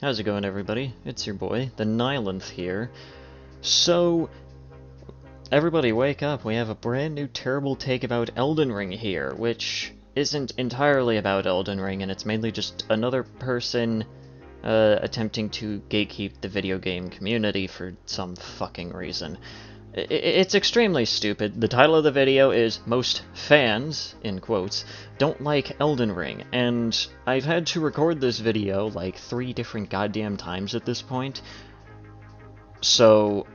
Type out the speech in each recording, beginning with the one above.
How's it going, everybody? It's your boy, the Nylanth here. So, everybody wake up, we have a brand new terrible take about Elden Ring here, which isn't entirely about Elden Ring, and it's mainly just another person attempting to gatekeep the video game community for some fucking reason. It's extremely stupid. The title of the video is "Most Fans," in quotes, don't like Elden Ring, and I've had to record this video like 3 different goddamn times at this point. So,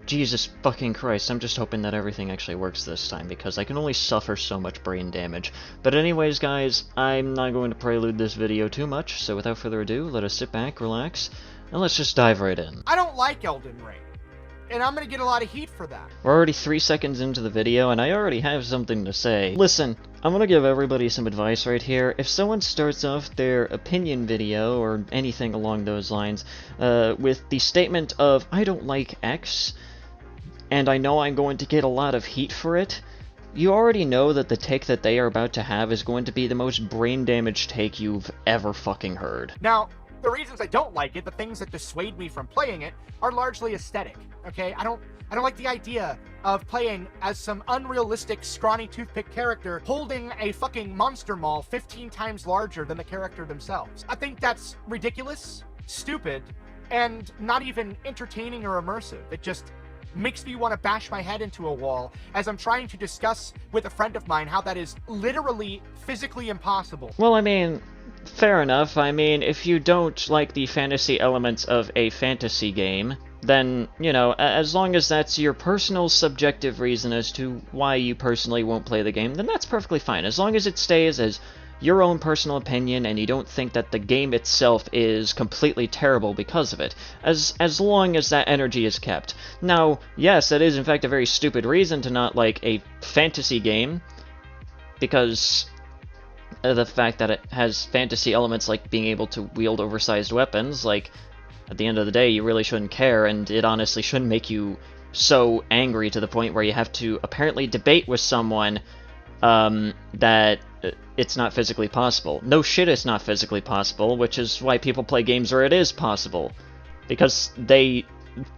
Jesus fucking Christ, I'm just hoping that everything actually works this time, because I can only suffer so much brain damage. But anyways, guys, I'm not going to prelude this video too much, so without further ado, let us sit back, relax, and let's just dive right in. I don't like Elden Ring. And I'm gonna get a lot of heat for that. We're already 3 seconds into the video, and I already have something to say. Listen, I'm gonna give everybody some advice right here. If someone starts off their opinion video, or anything along those lines, with the statement of, I don't like X, and I know I'm going to get a lot of heat for it, you already know that the take that they are about to have is going to be the most brain damaged take you've ever fucking heard. Now, the reasons I don't like it, the things that dissuade me from playing it, are largely aesthetic, okay? I don't like the idea of playing as some unrealistic, scrawny toothpick character holding a fucking monster maul 15 times larger than the character themselves. I think that's ridiculous, stupid, and not even entertaining or immersive. It just makes me want to bash my head into a wall as I'm trying to discuss with a friend of mine how that is literally physically impossible. Well, I mean, fair enough. I mean, if you don't like the fantasy elements of a fantasy game, then, you know, as long as that's your personal subjective reason as to why you personally won't play the game, then that's perfectly fine. As long as it stays as your own personal opinion and you don't think that the game itself is completely terrible because of it, as long as that energy is kept. Now, yes, that is in fact a very stupid reason to not like a fantasy game, because the fact that it has fantasy elements like being able to wield oversized weapons, like, at the end of the day, you really shouldn't care, and it honestly shouldn't make you so angry to the point where you have to apparently debate with someone that it's not physically possible. No shit, it's not physically possible, which is why people play games where it is possible, because they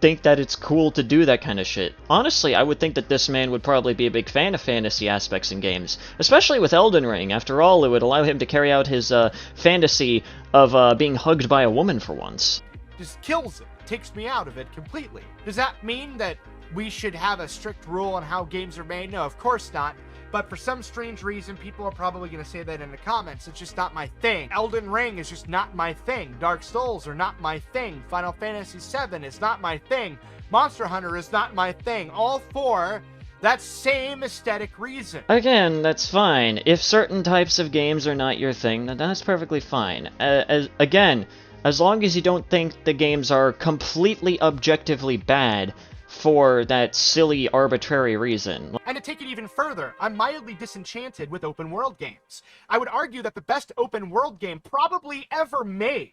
think that it's cool to do that kind of shit. Honestly, I would think that this man would probably be a big fan of fantasy aspects in games, especially with Elden Ring. After all, it would allow him to carry out his fantasy of being hugged by a woman for once. Just kills it, takes me out of it completely. Does that mean that we should have a strict rule on how games are made? No, of course not. But for some strange reason, people are probably going to say that in the comments. It's just not my thing. Elden Ring is just not my thing. Dark Souls are not my thing. Final Fantasy VII is not my thing. Monster Hunter is not my thing. All for that same aesthetic reason. Again, that's fine. If certain types of games are not your thing, then that's perfectly fine. Again, as long as you don't think the games are completely objectively bad for that silly, arbitrary reason. And to take it even further, I'm mildly disenchanted with open world games. I would argue that the best open world game probably ever made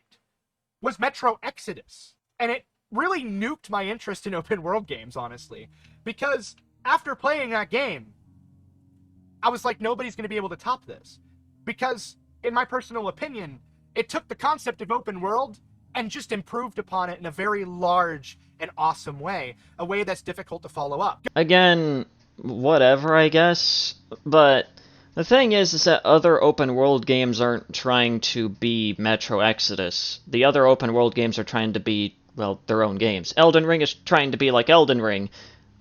was Metro Exodus. And it really nuked my interest in open world games, honestly. Because after playing that game, I was like, nobody's going to be able to top this. Because, in my personal opinion, it took the concept of open world and just improved upon it in a very large and awesome way. A way that's difficult to follow up. Again, whatever, I guess. But the thing is that other open world games aren't trying to be Metro Exodus. The other open world games are trying to be, well, their own games. Elden Ring is trying to be like Elden Ring.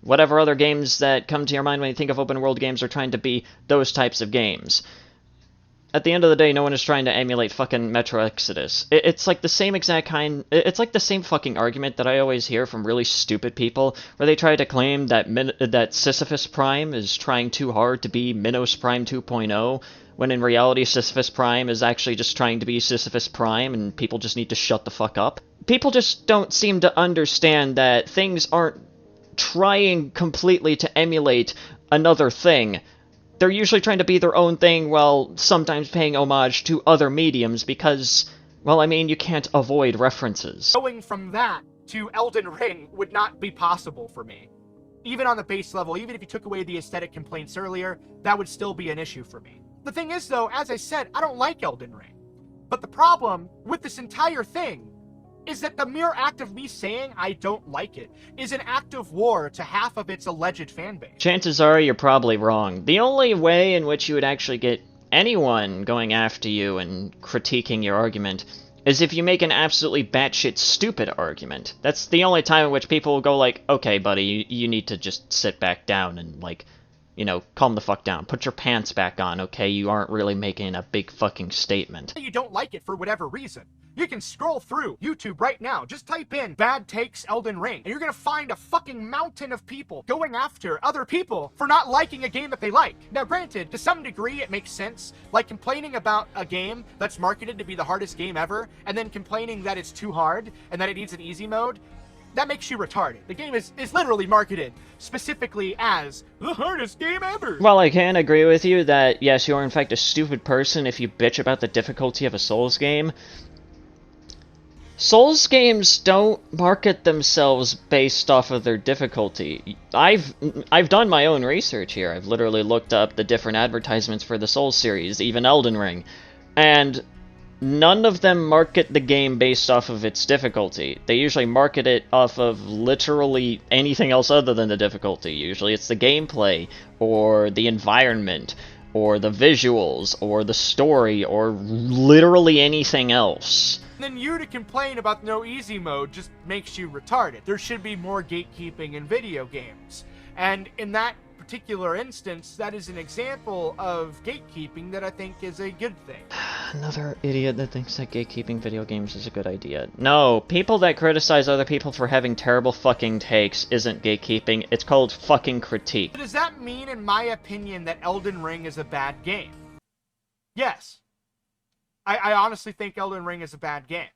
Whatever other games that come to your mind when you think of open world games are trying to be those types of games. At the end of the day, no one is trying to emulate fucking Metro Exodus. It's like the same exact kind... It's like the same fucking argument that I always hear from really stupid people, where they try to claim that Sisyphus Prime is trying too hard to be Minos Prime 2.0, when in reality Sisyphus Prime is actually just trying to be Sisyphus Prime, and people just need to shut the fuck up. People just don't seem to understand that things aren't trying completely to emulate another thing. They're usually trying to be their own thing while sometimes paying homage to other mediums because, well, I mean, you can't avoid references. Going from that to Elden Ring would not be possible for me. Even on the base level, even if you took away the aesthetic complaints earlier, that would still be an issue for me. The thing is, though, as I said, I don't like Elden Ring. But the problem with this entire thing is that the mere act of me saying I don't like it is an act of war to half of its alleged fan base. Chances are you're probably wrong. The only way in which you would actually get anyone going after you and critiquing your argument is if you make an absolutely batshit stupid argument. That's the only time in which people will go like, okay, buddy, you need to just sit back down and, like, you know, calm the fuck down. Put your pants back on, okay? You aren't really making a big fucking statement. You don't like it for whatever reason. You can scroll through YouTube right now. Just type in bad takes Elden Ring, and you're gonna find a fucking mountain of people going after other people for not liking a game that they like. Now, granted, to some degree it makes sense, like complaining about a game that's marketed to be the hardest game ever, and then complaining that it's too hard and that it needs an easy mode. That makes you retarded. The game is literally marketed specifically as the hardest game ever. While I can agree with you that, yes, you are in fact a stupid person if you bitch about the difficulty of a Souls game, Souls games don't market themselves based off of their difficulty. I've done my own research here. I've literally looked up the different advertisements for the Souls series, even Elden Ring, and none of them market the game based off of its difficulty. They usually market it off of literally anything else other than the difficulty. Usually it's the gameplay, or the environment, or the visuals, or the story, or literally anything else. And then you to complain about no easy mode just makes you retarded. There should be more gatekeeping in video games. And in that particular instance, that is an example of gatekeeping that I think is a good thing. Another idiot that thinks that gatekeeping video games is a good idea. No, people that criticize other people for having terrible fucking takes isn't gatekeeping, it's called fucking critique. Does that mean, in my opinion, that Elden Ring is a bad game? Yes. I honestly think Elden Ring is a bad game.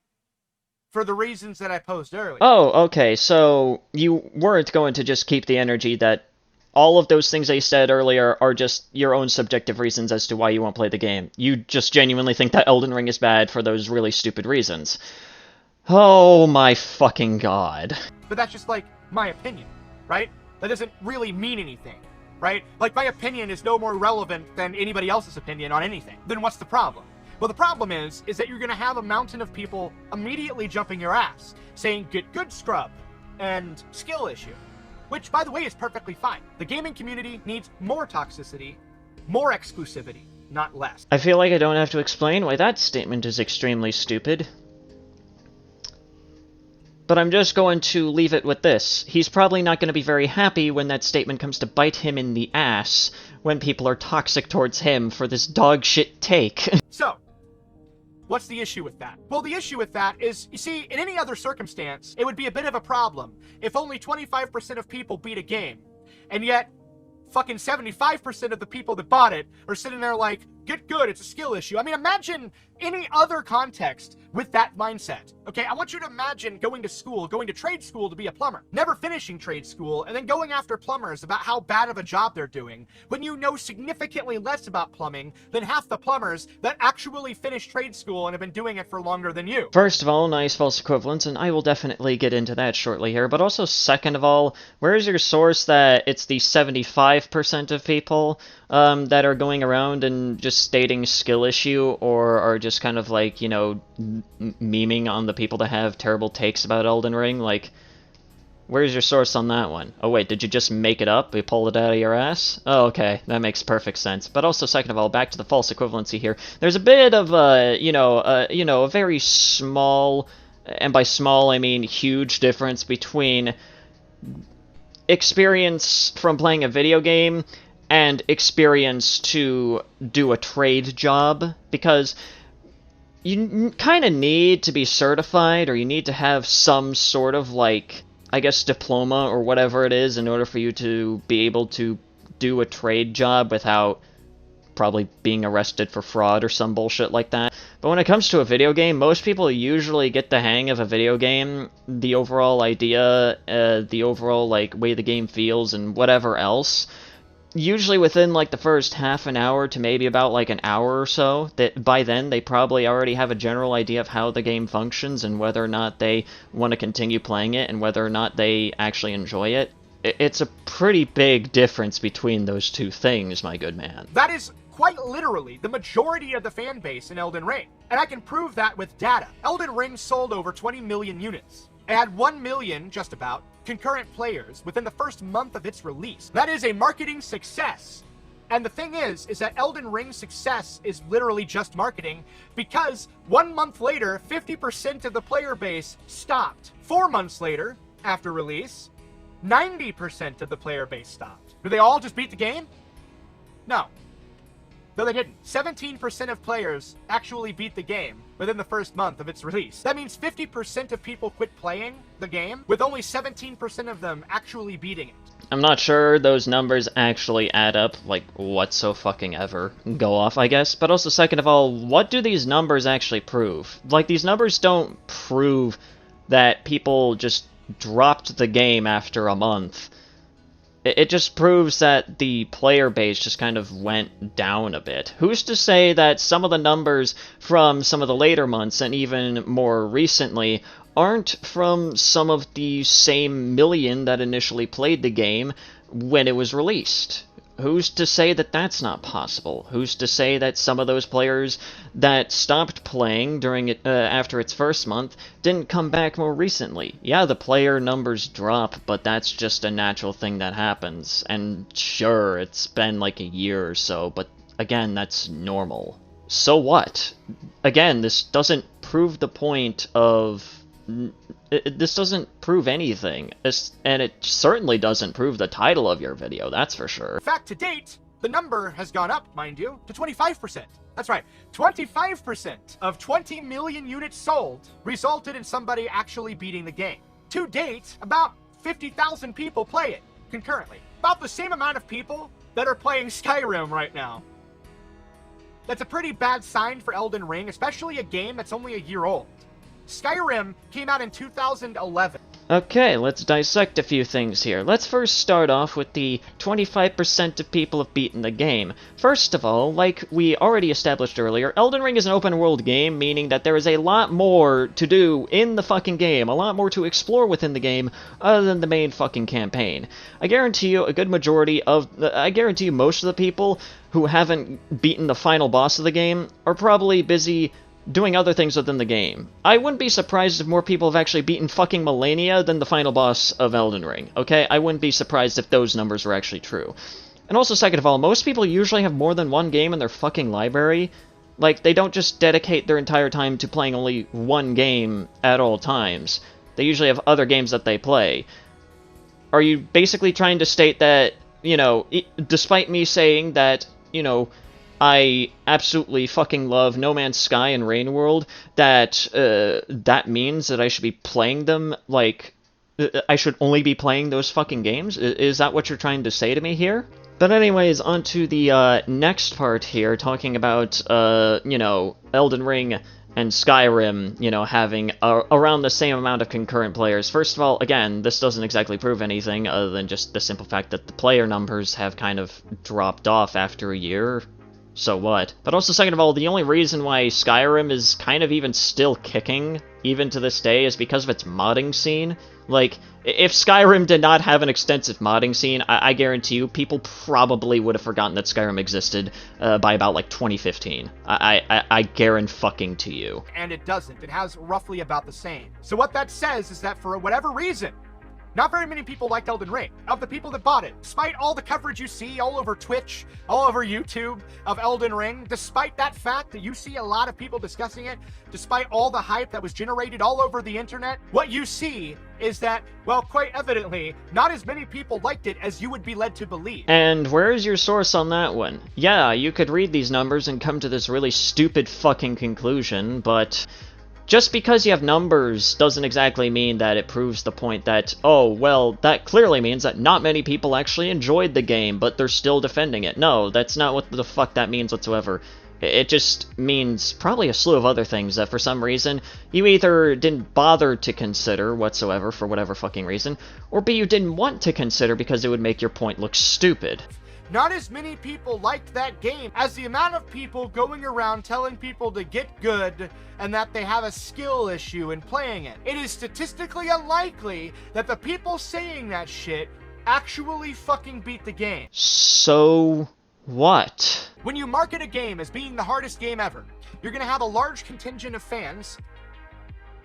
For the reasons that I posed earlier. Oh, okay, so you weren't going to just keep the energy that all of those things I said earlier are just your own subjective reasons as to why you won't play the game. You just genuinely think that Elden Ring is bad for those really stupid reasons. Oh my fucking god. But that's just, like, my opinion, right? That doesn't really mean anything, right? Like, my opinion is no more relevant than anybody else's opinion on anything. Then what's the problem? Well, the problem is that you're gonna have a mountain of people immediately jumping your ass, saying, get good, scrub, and skill issue. Which, by the way, is perfectly fine. The gaming community needs more toxicity, more exclusivity, not less. I feel like I don't have to explain why that statement is extremely stupid. But I'm just going to leave it with this. He's probably not going to be very happy when that statement comes to bite him in the ass when people are toxic towards him for this dogshit take. So, what's the issue with that? Well, the issue with that is, you see, in any other circumstance, it would be a bit of a problem if only 25% of people beat a game, and yet fucking 75% of the people that bought it are sitting there like, get good, it's a skill issue. I mean, imagine any other context with that mindset, okay? I want you to imagine going to school, going to trade school to be a plumber, never finishing trade school, and then going after plumbers about how bad of a job they're doing, when you know significantly less about plumbing than half the plumbers that actually finished trade school and have been doing it for longer than you. First of all, nice false equivalence, and I will definitely get into that shortly here, but also second of all, where is your source that it's the 75% of people that are going around and just stating skill issue, or are just kind of like, you know, memeing on the people that have terrible takes about Elden Ring? Like, where's your source on that one? Oh wait, did you just make it up? You pulled it out of your ass? Oh, okay, that makes perfect sense. But also, second of all, back to the false equivalency here. There's a bit of a very small, and by small I mean huge difference between experience from playing a video game and experience to do a trade job, because you kind of need to be certified, or you need to have some sort of, like, I guess, diploma or whatever it is in order for you to be able to do a trade job without probably being arrested for fraud or some bullshit like that. But when it comes to a video game, most people usually get the hang of a video game, the overall idea, the overall, like, way the game feels and whatever else, usually within, like, the first half an hour to maybe about, like, an hour or so. That by then they probably already have a general idea of how the game functions and whether or not they want to continue playing it and whether or not they actually enjoy it. It's a pretty big difference between those two things, my good man. That is quite literally the majority of the fan base in Elden Ring. And I can prove that with data. Elden Ring sold over 20 million units. It had 1 million, just about, concurrent players within the first month of its release. That is a marketing success. And the thing is that Elden Ring's success is literally just marketing, because 1 month later, 50% of the player base stopped. 4 months later, after release, 90% of the player base stopped. Did they all just beat the game? No. No, they didn't. 17% of players actually beat the game within the first month of its release. That means 50% of people quit playing the game, with only 17% of them actually beating it. I'm not sure those numbers actually add up, like, whatso-fucking-ever go off, I guess. But also, second of all, what do these numbers actually prove? Like, these numbers don't prove that people just dropped the game after a month. It just proves that the player base just kind of went down a bit. Who's to say that some of the numbers from some of the later months, and even more recently, aren't from some of the same million that initially played the game when it was released? Who's to say that that's not possible? Who's to say that some of those players that stopped playing during it after its first month didn't come back more recently? Yeah, the player numbers drop, but that's just a natural thing that happens. And sure, it's been like a year or so, but again, that's normal. So what? Again, this doesn't prove the point of... This doesn't prove anything, and it certainly doesn't prove the title of your video, that's for sure. In fact, to date, the number has gone up, mind you, to 25%. That's right, 25% of 20 million units sold resulted in somebody actually beating the game. To date, about 50,000 people play it concurrently. About the same amount of people that are playing Skyrim right now. That's a pretty bad sign for Elden Ring, especially a game that's only a year old. Skyrim came out in 2011. Okay, let's dissect a few things here. Let's first start off with the 25% of people have beaten the game. First of all, like we already established earlier, Elden Ring is an open world game, meaning that there is a lot more to do in the fucking game, a lot more to explore within the game, other than the main fucking campaign. I guarantee you most of the people who haven't beaten the final boss of the game are probably busy doing other things within the game. I wouldn't be surprised if more people have actually beaten fucking Malenia than the final boss of Elden Ring, okay? I wouldn't be surprised if those numbers were actually true. And also, second of all, most people usually have more than one game in their fucking library. Like, they don't just dedicate their entire time to playing only one game at all times. They usually have other games that they play. Are you basically trying to state that, you know, despite me saying that, you know, I absolutely fucking love No Man's Sky and Rain World, that that means that I should be playing them, like, I should only be playing those fucking games? Is that what you're trying to say to me here? But anyways, on to the next part here, talking about, you know, Elden Ring and Skyrim, you know, having around the same amount of concurrent players. First of all, again, this doesn't exactly prove anything other than just the simple fact that the player numbers have kind of dropped off after a year. So what? But also, second of all, the only reason why Skyrim is kind of even still kicking, even to this day, is because of its modding scene. Like, if Skyrim did not have an extensive modding scene, I guarantee you, people probably would have forgotten that Skyrim existed by about, like, 2015. I guarantee to you. And it doesn't. It has roughly about the same. So what that says is that for whatever reason, not very many people liked Elden Ring. Of the people that bought it, despite all the coverage you see all over Twitch, all over YouTube of Elden Ring, despite that fact that you see a lot of people discussing it, despite all the hype that was generated all over the internet, what you see is that, well, quite evidently, not as many people liked it as you would be led to believe. And where's your source on that one? Yeah, you could read these numbers and come to this really stupid fucking conclusion, but just because you have numbers doesn't exactly mean that it proves the point that, oh, well, that clearly means that not many people actually enjoyed the game, but they're still defending it. No, that's not what the fuck that means whatsoever. It just means probably a slew of other things that for some reason you either didn't bother to consider whatsoever for whatever fucking reason, or B, you didn't want to consider because it would make your point look stupid. Not as many people liked that game as the amount of people going around telling people to get good and that they have a skill issue in playing it. It is statistically unlikely that the people saying that shit actually fucking beat the game. So What? When you market a game as being the hardest game ever, you're going to have a large contingent of fans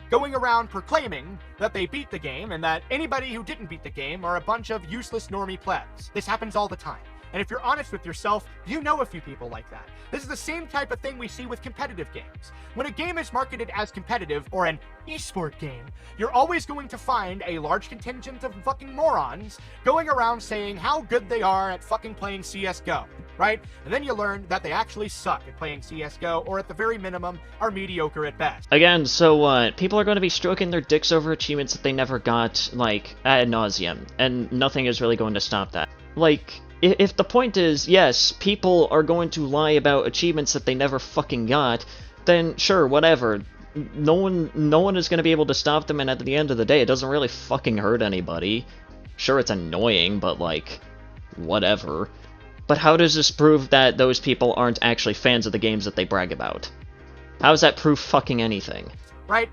going around proclaiming that they beat the game and that anybody who didn't beat the game are a bunch of useless normie plebs. This happens all the time. And if you're honest with yourself, you know a few people like that. This is the same type of thing we see with competitive games. When a game is marketed as competitive, or an esport game, you're always going to find a large contingent of fucking morons going around saying how good they are at fucking playing CSGO, right? And then you learn that they actually suck at playing CSGO, or at the very minimum, are mediocre at best. Again, so what? People are going to be stroking their dicks over achievements that they never got, like, ad nauseum, and nothing is really going to stop that. Like, if the point is, yes, people are going to lie about achievements that they never fucking got, then sure, whatever. No one is going to be able to stop them, and at the end of the day, it doesn't really fucking hurt anybody. Sure, it's annoying, but, like, whatever. But how does this prove that those people aren't actually fans of the games that they brag about? How is that proof fucking anything? Right?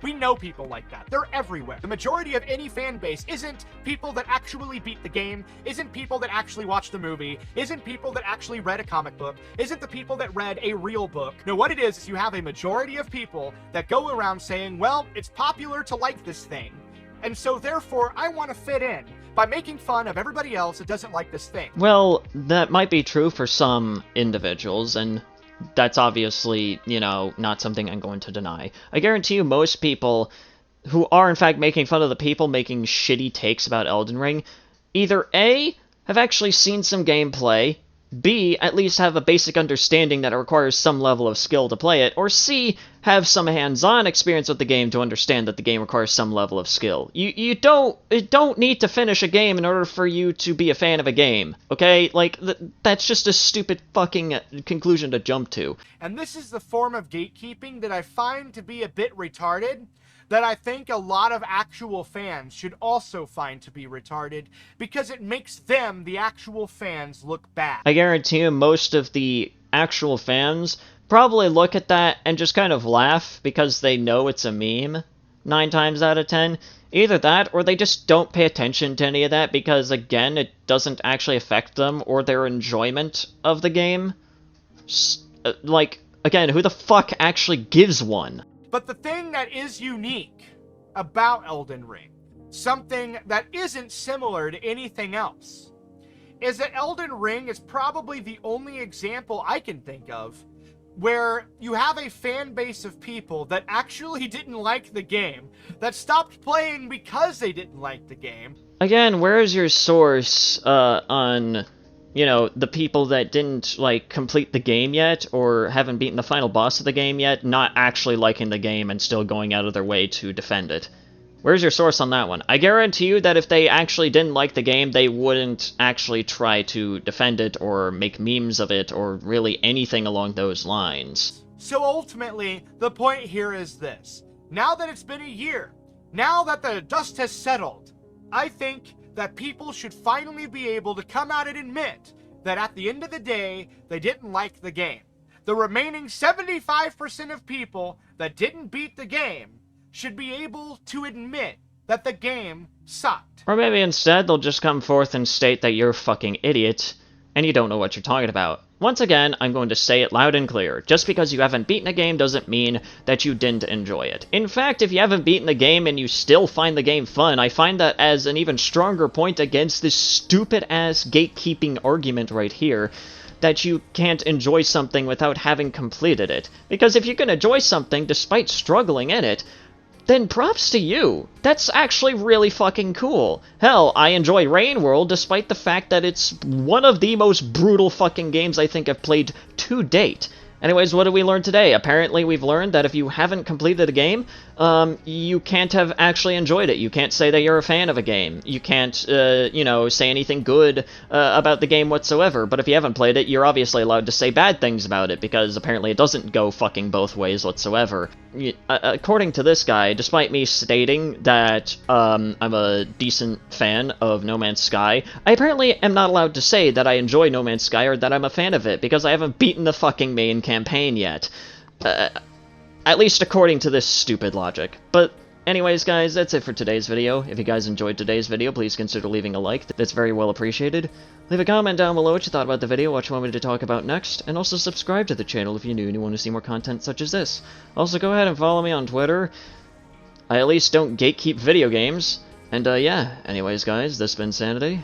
We know people like that. They're everywhere. The majority of any fan base isn't people that actually beat the game, isn't people that actually watched the movie, isn't people that actually read a comic book, isn't the people that read a real book. No, what it is you have a majority of people that go around saying, well, it's popular to like this thing, and so therefore I want to fit in by making fun of everybody else that doesn't like this thing. Well, that might be true for some individuals, and that's obviously, you know, not something I'm going to deny. I guarantee you most people who are in fact making fun of the people making shitty takes about Elden Ring either A, have actually seen some gameplay, B, at least have a basic understanding that it requires some level of skill to play it, or C, have some hands-on experience with the game to understand that the game requires some level of skill. You don't need to finish a game in order for you to be a fan of a game, okay? Like, that's just a stupid fucking conclusion to jump to. And this is the form of gatekeeping that I find to be a bit retarded, that I think a lot of actual fans should also find to be retarded, because it makes them, the actual fans, look bad. I guarantee you most of the actual fans probably look at that and just kind of laugh because they know it's a meme, 9 times out of 10. Either that, or they just don't pay attention to any of that because, again, it doesn't actually affect them or their enjoyment of the game. Like, again, who the fuck actually gives one? But the thing that is unique about Elden Ring, something that isn't similar to anything else, is that Elden Ring is probably the only example I can think of where you have a fan base of people that actually didn't like the game, that stopped playing because they didn't like the game. Again, where is your source on, you know, the people that didn't, like, complete the game yet, or haven't beaten the final boss of the game yet, not actually liking the game and still going out of their way to defend it? Where's your source on that one? I guarantee you that if they actually didn't like the game, they wouldn't actually try to defend it or make memes of it or really anything along those lines. So ultimately, the point here is this. Now that it's been a year, now that the dust has settled, I think that people should finally be able to come out and admit that at the end of the day, they didn't like the game. The remaining 75% of people that didn't beat the game should be able to admit that the game sucked. Or maybe instead they'll just come forth and state that you're a fucking idiot and you don't know what you're talking about. Once again, I'm going to say it loud and clear. Just because you haven't beaten a game doesn't mean that you didn't enjoy it. In fact, if you haven't beaten the game and you still find the game fun, I find that as an even stronger point against this stupid-ass gatekeeping argument right here, that you can't enjoy something without having completed it. Because if you can enjoy something despite struggling in it, then props to you. That's actually really fucking cool. Hell, I enjoy Rain World despite the fact that it's one of the most brutal fucking games I think I've played to date. Anyways, what did we learn today? Apparently we've learned that if you haven't completed a game, you can't have actually enjoyed it. You can't say that you're a fan of a game. You can't, you know, say anything good about the game whatsoever. But if you haven't played it, you're obviously allowed to say bad things about it, because apparently it doesn't go fucking both ways whatsoever. According to this guy, despite me stating that I'm a decent fan of No Man's Sky, I apparently am not allowed to say that I enjoy No Man's Sky or that I'm a fan of it, because I haven't beaten the fucking main campaign yet. At least according to this stupid logic. But Anyways, guys, that's it for today's video. If you guys enjoyed today's video, please consider leaving a like. That's very well appreciated. Leave a comment down below what you thought about the video, what you want me to talk about next, and also subscribe to the channel if you're new and you want to see more content such as this. Also, go ahead and follow me on Twitter. I at least don't gatekeep video games. And, yeah, anyways, guys, this has been Sanity.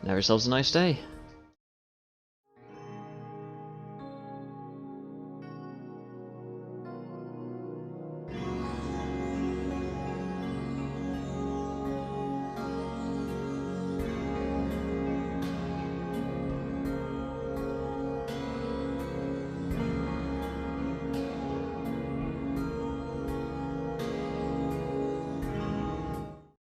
Have yourselves a nice day.